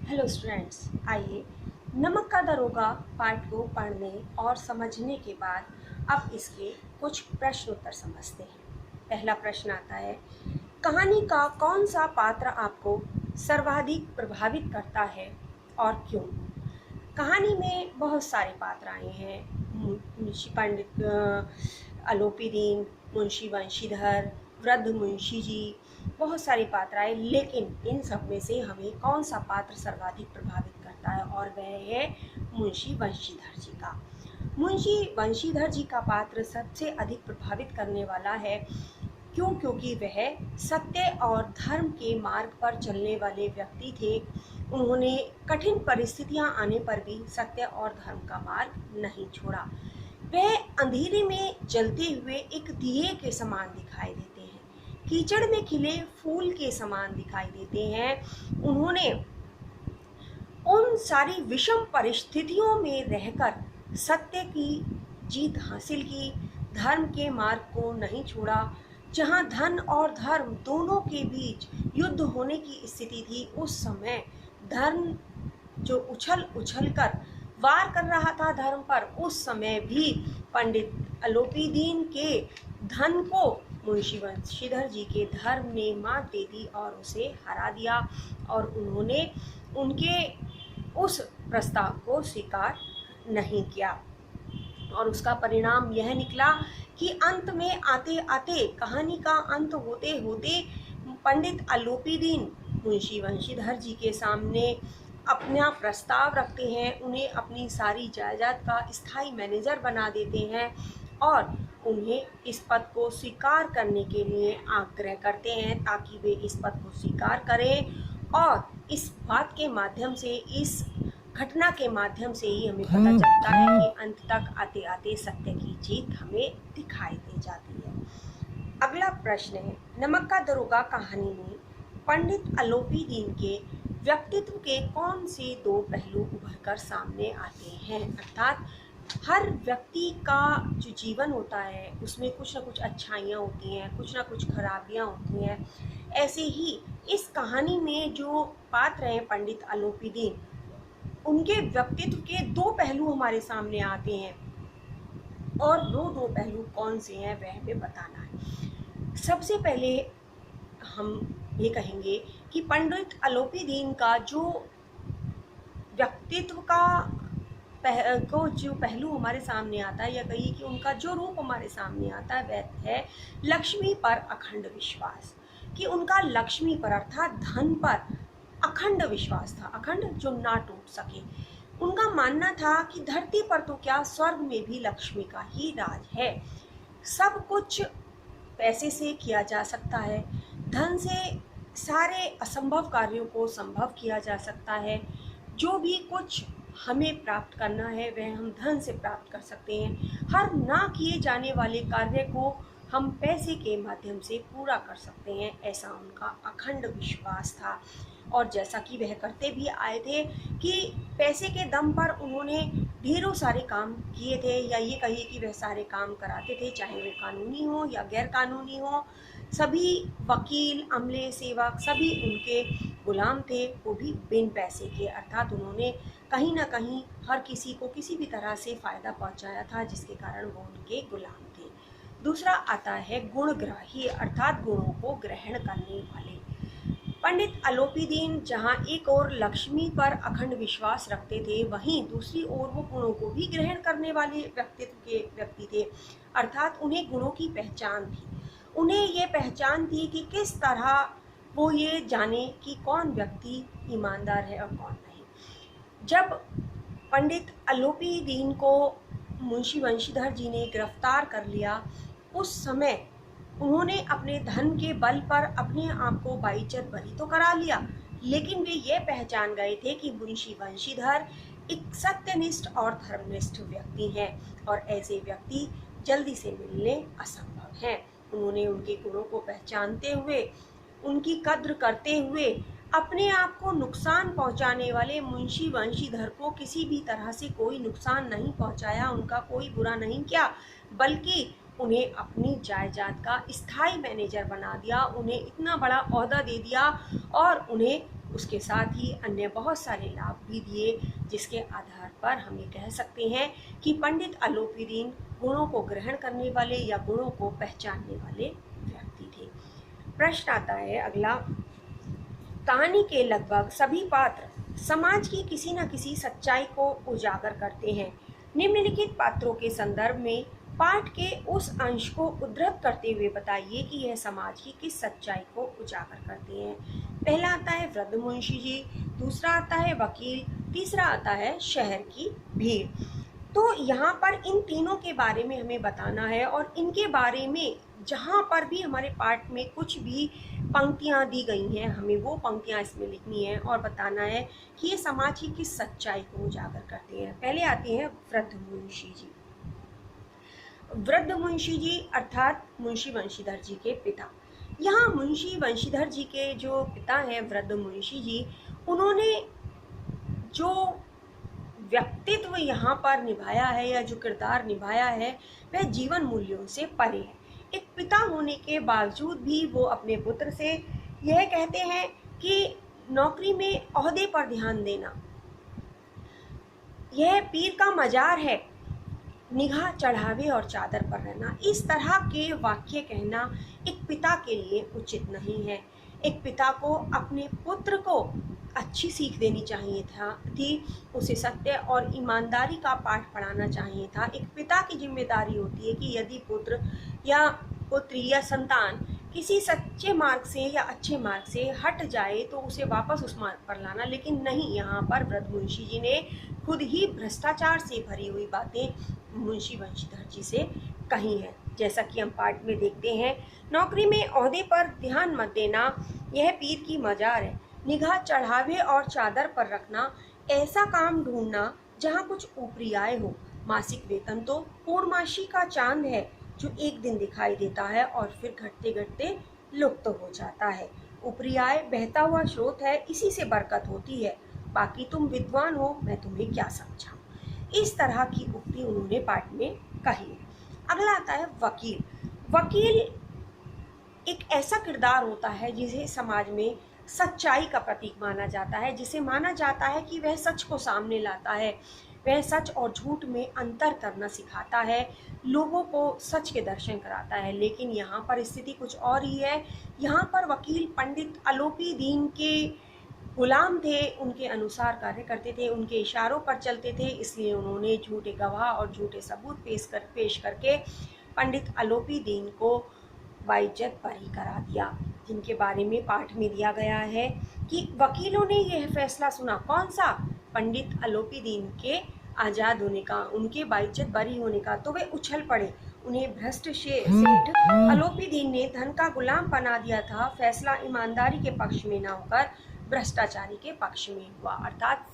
Hello students, आइए नमक का दरोगा पार्ट को पढ़ने और समझने के बाद अब इसके कुछ प्रश्न उत्तर समझते हैं। पहला प्रश्न आता है, कहानी का कौन सा पात्र आपको सर्वाधिक प्रभावित करता है और क्यों? कहानी में बहुत सारे पात्र आए हैं। मुंशी पंडित आलोपी दीन, मुंशी वंशीधर, वृद्ध मुंशी जी, बहुत सारे पात्र आए, लेकिन इन सब में से हमें कौन सा पात्र सर्वाधिक प्रभावित करता है और वह है मुंशी वंशीधर जी का। मुंशी वंशीधर जी का पात्र सबसे अधिक प्रभावित करने वाला है। क्यों? क्योंकि वह सत्य और धर्म के मार्ग पर चलने वाले व्यक्ति थे। उन्होंने कठिन परिस्थितियां आने पर भी सत्य और धर्म का मार्ग नहीं छोड़ा। वह अंधेरे में जलते हुए एक दिए के समान दिखाई देते हैं, कीचड़ में खिले फूल के समान दिखाई देते हैं। उन्होंने उन सारी विषम परिस्थितियों में रहकर सत्य की जीत हासिल की, धर्म के मार्ग को नहीं छोड़ा। जहां धन और धर्म दोनों के बीच युद्ध होने की स्थिति थी, उस समय धर्म जो उछल उछल कर वार कर रहा था धर्म पर, उस समय भी पंडित आलोपी दीन के धन को मुंशी वंशीधर जी के धर्म ने मात दे दी और उसे हरा दिया, और उन्होंने उनके उस प्रस्ताव को स्वीकार नहीं किया। और उसका परिणाम यह निकला कि अंत में आते आते, कहानी का अंत होते होते, पंडित आलोपी दीन मुंशी वंशीधर जी के सामने अपना प्रस्ताव रखते हैं, उन्हें अपनी सारी जायदाद का स्थायी मैनेजर बना देते हैं और उन्हें इस पद को स्वीकार करने के लिए आग्रह करते हैं ताकि वे इस पद को स्वीकार करें। और इस बात के माध्यम से, इस घटना के माध्यम से ही हमें पता चलता है कि अंत तक आते आते सत्य की जीत हमें दिखाई दे जाती है। अगला प्रश्न है, नमक का दरोगा कहानी में पंडित आलोपी दीन के व्यक्तित्व के कौन से दो पहलू उभरकर सामने आते हैं? अर्थात हर व्यक्ति का जो जीवन होता है उसमें कुछ ना कुछ अच्छाइयाँ होती हैं, कुछ ना कुछ खराबियाँ होती हैं। ऐसे ही इस कहानी में जो पात्र हैं पंडित आलोपी दीन, उनके व्यक्तित्व के दो पहलू हमारे सामने आते हैं, और वो दो पहलू कौन से हैं वह हमें बताना है। सबसे पहले हम ये कहेंगे कि पंडित आलोपी दीन का जो व्यक्तित्व का जो पहलू हमारे सामने आता है, या कहिए कि उनका जो रूप हमारे सामने आता है, वह है लक्ष्मी पर अखंड विश्वास। कि उनका लक्ष्मी पर अर्थात धन पर अखंड विश्वास था, अखंड जो ना टूट सके। उनका मानना था कि धरती पर तो क्या, स्वर्ग में भी लक्ष्मी का ही राज है। सब कुछ पैसे से किया जा सकता है, धन से सारे असंभव कार्यों को संभव किया जा सकता है। जो भी कुछ हमें प्राप्त करना है वह हम धन से प्राप्त कर सकते हैं। हर ना किए जाने वाले कार्य को हम पैसे के माध्यम से पूरा कर सकते हैं, ऐसा उनका अखंड विश्वास था। और जैसा कि वह करते भी आए थे कि पैसे के दम पर उन्होंने ढेरों सारे काम किए थे, या ये कहिए कि वह सारे काम कराते थे, चाहे वे कानूनी हो या गैर कानूनी हो। सभी वकील, अमले, सेवक सभी उनके गुलाम थे, वो भी बिन पैसे के। अर्थात उन्होंने कहीं ना कहीं हर किसी को किसी भी तरह से फ़ायदा पहुंचाया था, जिसके कारण वो उनके गुलाम थे। दूसरा आता है गुणग्राही, अर्थात गुणों को ग्रहण करने वाले। पंडित आलोपी दीन जहाँ एक ओर लक्ष्मी पर अखंड विश्वास रखते थे, वहीं दूसरी ओर वो गुणों को भी ग्रहण करने वाले व्यक्तित्व के व्यक्ति थे। अर्थात उन्हें गुणों की पहचान थी। उन्हें ये पहचान थी कि किस तरह वो ये जाने कि कौन व्यक्ति ईमानदार है और कौन नहीं। जब पंडित आलोपी दीन को मुंशी वंशीधर जी ने गिरफ्तार कर लिया, उस समय उन्होंने अपने धन के बल पर अपने आप को बाइज्जत बरी तो करा लिया, लेकिन वे ये पहचान गए थे कि मुंशी वंशीधर एक सत्यनिष्ठ और धर्मनिष्ठ व्यक्ति हैं और ऐसे व्यक्ति जल्दी से मिलने असंभव हैं। उन्होंने उनके गुणों को पहचानते हुए, उनकी कद्र करते हुए, अपने आप को नुकसान पहुंचाने वाले मुंशी वंशीधर को किसी भी तरह से कोई नुकसान नहीं पहुंचाया, उनका कोई बुरा नहीं किया, बल्कि उन्हें अपनी जायदाद का स्थायी मैनेजर बना दिया, उन्हें इतना बड़ा ओहदा दे दिया और उन्हें उसके साथ ही अन्य बहुत सारे लाभ भी दिए, जिसके आधार पर हम ये कह सकते हैं कि पंडित अलोपीदीन गुणों को ग्रहण करने वाले या गुणों को पहचानने वाले व्यक्ति थे। प्रश्न आता है अगला, कहानी के लगभग सभी पात्र समाज की किसी न किसी सच्चाई को उजागर करते हैं। निम्नलिखित पात्रों के संदर्भ में पाठ के उस अंश को उद्धृत करते हुए बताइए कि यह समाज की किस सच्चाई को उजागर करते हैं। पहला आता है वृद्ध मुंशी जी, दूसरा आता है वकील, तीसरा आता है शहर की भीड़। तो यहाँ पर इन तीनों के बारे में हमें बताना है और इनके बारे में जहाँ पर भी हमारे पाठ में कुछ भी पंक्तियाँ दी गई हैं, हमें वो पंक्तियाँ इसमें लिखनी है और बताना है कि ये समाज की किस सच्चाई को उजागर करते हैं। पहले आते हैं वृद्ध मुंशी जी। वृद्ध मुंशी जी अर्थात मुंशी बंशीधर जी के पिता। यहाँ मुंशी बंशीधर जी के जो पिता हैं वृद्ध मुंशी जी, उन्होंने जो व्यक्तित्व यहाँ पर निभाया है या जो किरदार निभाया है वह जीवन मूल्यों से परे है। एक पिता होने के बावजूद भी वो अपने पुत्र से यह कहते हैं कि नौकरी में ओहदे पर ध्यान देना यह पीर का मजार है, निगाह चढ़ावे और चादर पर रहना। इस तरह के वाक्य कहना एक पिता के लिए उचित नहीं है। एक पिता को अपने पुत्र को अच्छी सीख देनी चाहिए थी, उसे सत्य और ईमानदारी का पाठ पढ़ाना चाहिए था। एक पिता की जिम्मेदारी होती है कि यदि पुत्र या पुत्री या संतान किसी सच्चे मार्ग से या अच्छे मार्ग से हट जाए तो उसे वापस उस मार्ग पर लाना, लेकिन नहीं, यहाँ पर वृद्ध मुंशी जी ने खुद ही भ्रष्टाचार से भरी हुई बातें मुंशी बंशीधर जी से कही हैं। जैसा कि हम पाठ में देखते हैं, नौकरी में ओहदे पर ध्यान मत देना, यह पीर की मजार है, निगाह चढ़ावे और चादर पर रखना, ऐसा काम ढूंढना जहाँ कुछ ऊपरी आय हो। मासिक वेतन तो पूर्णमासी का चांद है जो एक दिन दिखाई देता है और फिर घटते घटते लुप्त हो जाता है। ऊपरी आय बहता हुआ स्रोत है, इसी से बरकत होती है। बाकी तुम विद्वान हो, मैं तुम्हें क्या समझाऊं। इस तरह की उक्ति उन्होंने पाठ में कही है। अगला आता है वकील। वकील एक ऐसा किरदार होता है जिसे समाज में सच्चाई का प्रतीक माना जाता है, जिसे माना जाता है कि वह सच को सामने लाता है, वह सच और झूठ में अंतर करना सिखाता है, लोगों को सच के दर्शन कराता है। लेकिन यहाँ पर स्थिति कुछ और ही है। यहाँ पर वकील पंडित अलोपीदीन के गुलाम थे, उनके अनुसार कार्य करते थे, उनके इशारों पर चलते थे। इसलिए उन्होंने झूठे गवाह और झूठे सबूत पेश करके पंडित अलोपीदीन को बाइज्जत बरी करा दिया, जिनके बारे में पाठ में दिया गया है कि वकीलों ने यह फैसला सुना। कौन सा? पंडित अलोपीदीन के आज़ाद होने का, उनके बाइज्जत बरी होने का। तो वे उछल पड़े। उन्हें भ्रष्ट सेठ अलोपीदीन ने धन का गुलाम बना दिया था। फैसला ईमानदारी के पक्ष में न होकर भ्रष्टाचारी के पक्ष में हुआ, अर्थात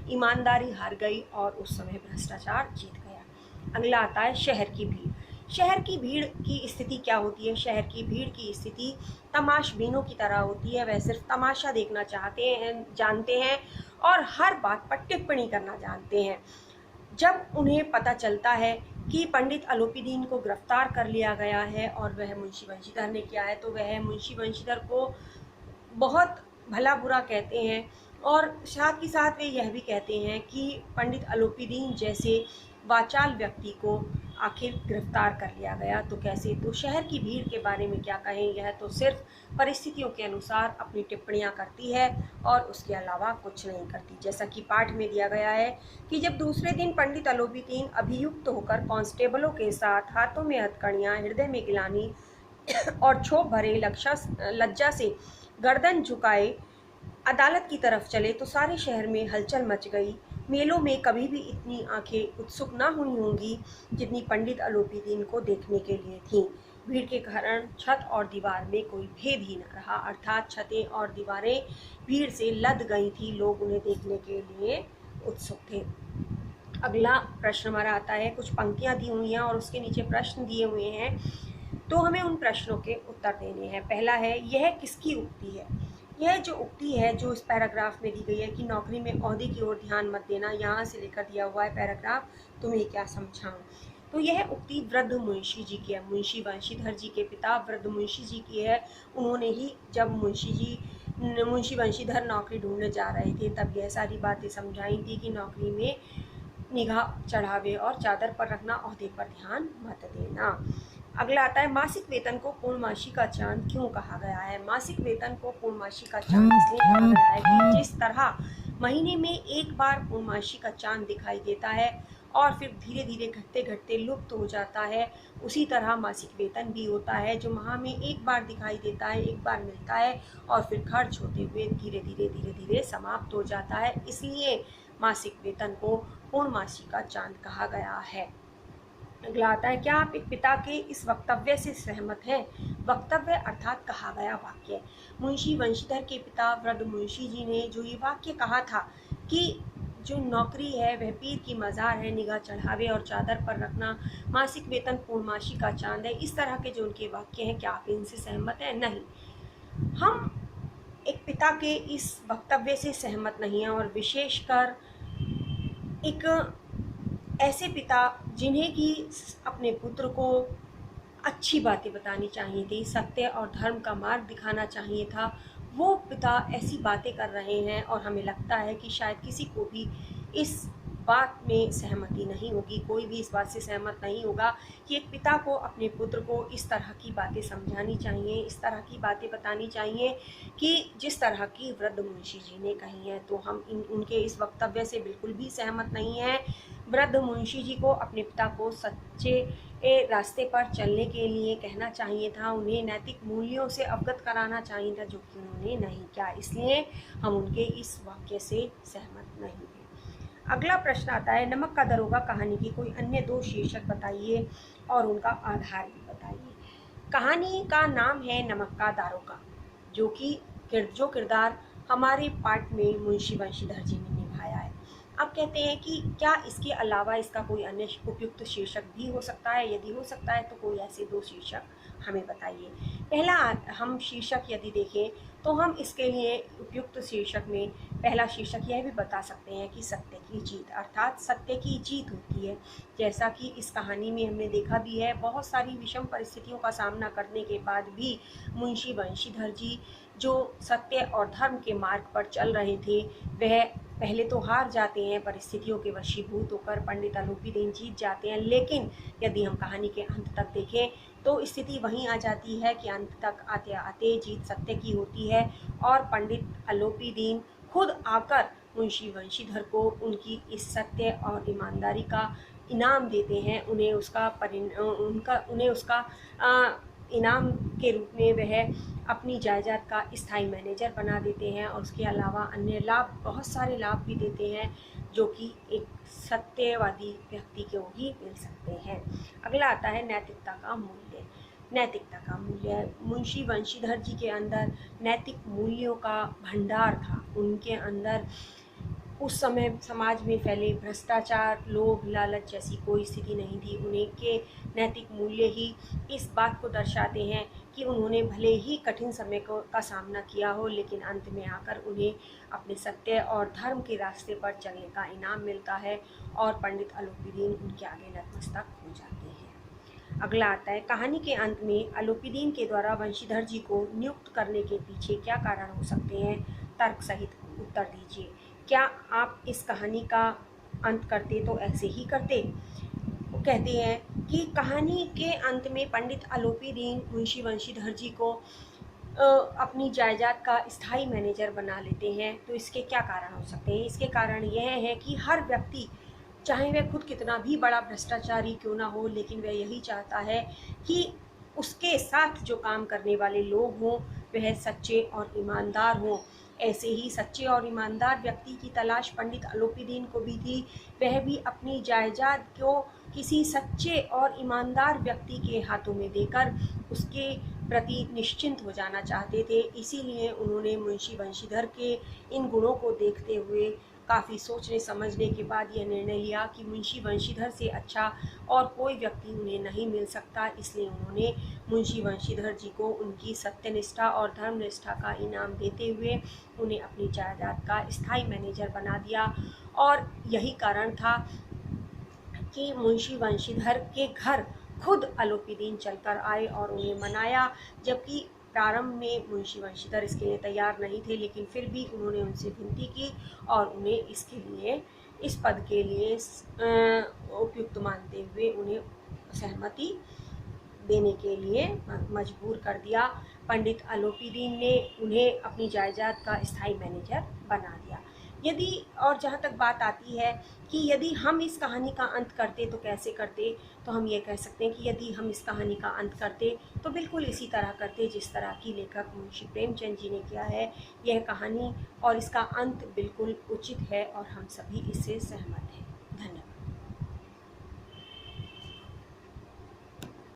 ईमानदारी हार गई और उस समय भ्रष्टाचार जीत गया। अगला आता है शहर की भीड़। शहर की भीड़ की स्थिति क्या होती है? शहर की भीड़ की स्थिति तमाशबीनों की तरह होती है। वह सिर्फ तमाशा देखना जानते हैं और हर बात पर टिप्पणी करना जानते हैं। जब उन्हें पता चलता है कि पंडित अलोपीदीन को गिरफ्तार कर लिया गया है और वह मुंशी बंशीधर ने किया है, तो वह मुंशी बंशीधर को बहुत भला बुरा कहते हैं और साथ ही साथ वे यह भी कहते हैं कि पंडित अलोपीदीन जैसे वाचाल व्यक्ति को आखिर गिरफ्तार कर लिया गया तो कैसे। तो शहर की भीड़ के बारे में क्या कहें, यह तो सिर्फ परिस्थितियों के अनुसार अपनी टिप्पणियां करती है और उसके अलावा कुछ नहीं करती। जैसा कि पाठ में दिया गया है कि जब दूसरे दिन पंडित अलोपीदीन अभियुक्त होकर कांस्टेबलों के साथ हाथों में हथकड़ियाँ, हृदय में गिलानी और क्षोभ भरे लज्जा से गर्दन झुकाए अदालत की तरफ चले तो सारे शहर में हलचल मच गई। मेलों में कभी भी इतनी आंखें उत्सुक न हुई होंगी जितनी पंडित अलोपीदीन को देखने के लिए थीं। भीड़ के कारण छत और दीवार में कोई भेद ही न रहा, अर्थात छतें और दीवारें भीड़ से लद गई थी। लोग उन्हें देखने के लिए उत्सुक थे। अगला प्रश्न हमारा आता है, कुछ पंक्तियाँ दी हुई हैं और उसके नीचे प्रश्न दिए हुए हैं, तो हमें उन प्रश्नों के उत्तर देने हैं। पहला है, यह किसकी उक्ति है? यह जो उक्ति है जो इस पैराग्राफ में दी गई है कि नौकरी में ओहदे की ओर ध्यान मत देना, यहाँ से लेकर दिया हुआ है पैराग्राफ, तुम्हें क्या समझाऊं। तो यह उक्ति वृद्ध मुंशी जी की है, मुंशी बंशीधर जी के पिता वृद्ध मुंशी जी की है। उन्होंने ही जब मुंशी जी मुंशी बंशीधर नौकरी ढूंढने जा रहे थे तब यह सारी बातें समझाई थी कि नौकरी में निगाह चढ़ावे और चादर पर रखना, ओहदे पर ध्यान मत देना। अगला आता है मासिक वेतन को पूर्णमासी का चांद क्यों कहा गया है। मासिक वेतन को पूर्णमासी का चांद इसलिए कहा गया है कि जिस तरह महीने में एक बार पूर्णमासी का चांद दिखाई देता है और फिर धीरे धीरे घटते घटते लुप्त हो जाता है, उसी तरह मासिक वेतन भी होता है जो माह में एक बार दिखाई देता है, एक बार मिलता है और फिर खर्च होते हुए धीरे धीरे समाप्त हो जाता है। इसलिए मासिक वेतन को पूर्णमासी का चांद कहा गया है। अगला आता है क्या आप एक पिता के इस वक्तव्य से सहमत हैं। वक्तव्य अर्थात कहा गया वाक्य। मुंशी बंशीधर के पिता वृद्ध मुंशी जी ने जो ये वाक्य कहा था कि जो नौकरी है वह पीर की मज़ार है, निगाह चढ़ावे और चादर पर रखना, मासिक वेतन पूर्णमासी का चांद है, इस तरह के जो उनके वाक्य हैं, क्या आप इनसे सहमत हैं। नहीं, हम एक पिता के इस वक्तव्य से सहमत नहीं हैं और विशेषकर एक ऐसे पिता जिन्हें कि अपने पुत्र को अच्छी बातें बतानी चाहिए थी, सत्य और धर्म का मार्ग दिखाना चाहिए था, वो पिता ऐसी बातें कर रहे हैं और हमें लगता है कि शायद किसी को भी इस बात में सहमति नहीं होगी, कोई भी इस बात से सहमत नहीं होगा कि एक पिता को अपने पुत्र को इस तरह की बातें समझानी चाहिए, इस तरह की बातें बतानी चाहिए कि जिस तरह की वृद्ध मुंशी जी ने कही है। तो हम उनके इस वक्तव्य से बिल्कुल भी सहमत नहीं हैं। वृद्ध मुंशी जी को अपने पिता को सच्चे रास्ते पर चलने के लिए कहना चाहिए था, उन्हें नैतिक मूल्यों से अवगत कराना चाहिए था, जो कि उन्होंने नहीं किया। इसलिए हम उनके इस वाक्य से सहमत नहीं हैं। अगला प्रश्न आता है नमक का दरोगा कहानी की कोई अन्य दो शीर्षक बताइए और उनका आधार भी बताइए। कहानी का नाम है नमक का दारोगा, जो किरदार हमारे पाठ में मुंशी बंशीधर जी ने निभाया है। अब कहते हैं कि क्या इसके अलावा इसका कोई अन्य उपयुक्त शीर्षक भी हो सकता है, यदि हो सकता है तो कोई ऐसे दो शीर्षक हमें बताइए। पहला हम शीर्षक यदि देखें तो हम इसके लिए उपयुक्त शीर्षक में पहला शीर्षक यह भी बता सकते हैं कि सत्य की जीत, अर्थात सत्य की जीत होती है। जैसा कि इस कहानी में हमने देखा भी है, बहुत सारी विषम परिस्थितियों का सामना करने के बाद भी मुंशी बंशीधर जी जो सत्य और धर्म के मार्ग पर चल रहे थे, वह पहले तो हार जाते हैं, परिस्थितियों के वशीभूत होकर पंडित आलोपीदीन जीत जाते हैं। लेकिन यदि हम कहानी के अंत तक देखें तो स्थिति वहीं आ जाती है कि अंत तक आते आते जीत सत्य की होती है और पंडित आलोपीदीन खुद आकर मुंशी बंशीधर को उनकी इस सत्य और ईमानदारी का इनाम देते हैं। उन्हें उसका इनाम के रूप में वह अपनी जायदाद का स्थायी मैनेजर बना देते हैं और उसके अलावा अन्य लाभ, बहुत सारे लाभ भी देते हैं जो कि एक सत्यवादी व्यक्ति को ही मिल सकते हैं। अगला आता है नैतिकता का मूल्य। नैतिकता का मूल्य, मुंशी बंशीधर जी के अंदर नैतिक मूल्यों का भंडार था। उनके अंदर उस समय समाज में फैले भ्रष्टाचार, लोभ, लालच जैसी कोई स्थिति नहीं थी। उन्हें के नैतिक मूल्य ही इस बात को दर्शाते हैं कि उन्होंने भले ही कठिन समय का सामना किया हो, लेकिन अंत में आकर उन्हें अपने सत्य और धर्म के रास्ते पर चलने का इनाम मिलता है और पंडित आलोपीदीन उनके आगे नतमस्तक हो जाते हैं। अगला आता है कहानी के अंत में आलोपीदीन के द्वारा बंशीधर जी को नियुक्त करने के पीछे क्या कारण हो सकते हैं, तर्क सहित उत्तर दीजिए। क्या आप इस कहानी का अंत करते तो ऐसे ही करते। वो कहते हैं कि कहानी के अंत में पंडित आलोपीदीन मुंशी बंशीधर जी को अपनी जायदाद का स्थायी मैनेजर बना लेते हैं। तो इसके क्या कारण हो सकते हैं। इसके कारण यह है कि हर व्यक्ति, चाहे वह खुद कितना भी बड़ा भ्रष्टाचारी क्यों ना हो, लेकिन वह यही चाहता है कि उसके साथ जो काम करने वाले लोग हों वह सच्चे और ईमानदार हों। ऐसे ही सच्चे और ईमानदार व्यक्ति की तलाश पंडित आलोपीदीन को भी थी। वह भी अपनी जायदाद को किसी सच्चे और ईमानदार व्यक्ति के हाथों में देकर उसके प्रति निश्चिंत हो जाना चाहते थे। इसीलिए उन्होंने मुंशी बंशीधर के इन गुणों को देखते हुए काफ़ी सोचने समझने के बाद यह निर्णय लिया कि मुंशी बंशीधर से अच्छा और कोई व्यक्ति उन्हें नहीं मिल सकता। इसलिए उन्होंने मुंशी बंशीधर जी को उनकी सत्यनिष्ठा और धर्मनिष्ठा का इनाम देते हुए उन्हें अपनी जायदाद का स्थायी मैनेजर बना दिया। और यही कारण था कि मुंशी बंशीधर के घर खुद आलोपीदीन चलकर आए और उन्हें मनाया, जबकि प्रारंभ में मुंशी वंशीधर इसके लिए तैयार नहीं थे, लेकिन फिर भी उन्होंने उनसे विनती की और उन्हें इसके लिए, इस पद के लिए उपयुक्त मानते हुए उन्हें सहमति देने के लिए मजबूर कर दिया। पंडित अलोपीदीन ने उन्हें अपनी जायदाद का स्थायी मैनेजर बना दिया। यदि और जहाँ तक बात आती है कि यदि हम इस कहानी का अंत करते तो कैसे करते, तो हम ये कह सकते हैं कि यदि हम इस कहानी का अंत करते तो बिल्कुल इसी तरह करते जिस तरह की लेखक मुंशी प्रेमचंद जी ने किया है। यह कहानी और इसका अंत बिल्कुल उचित है और हम सभी इससे सहमत हैं।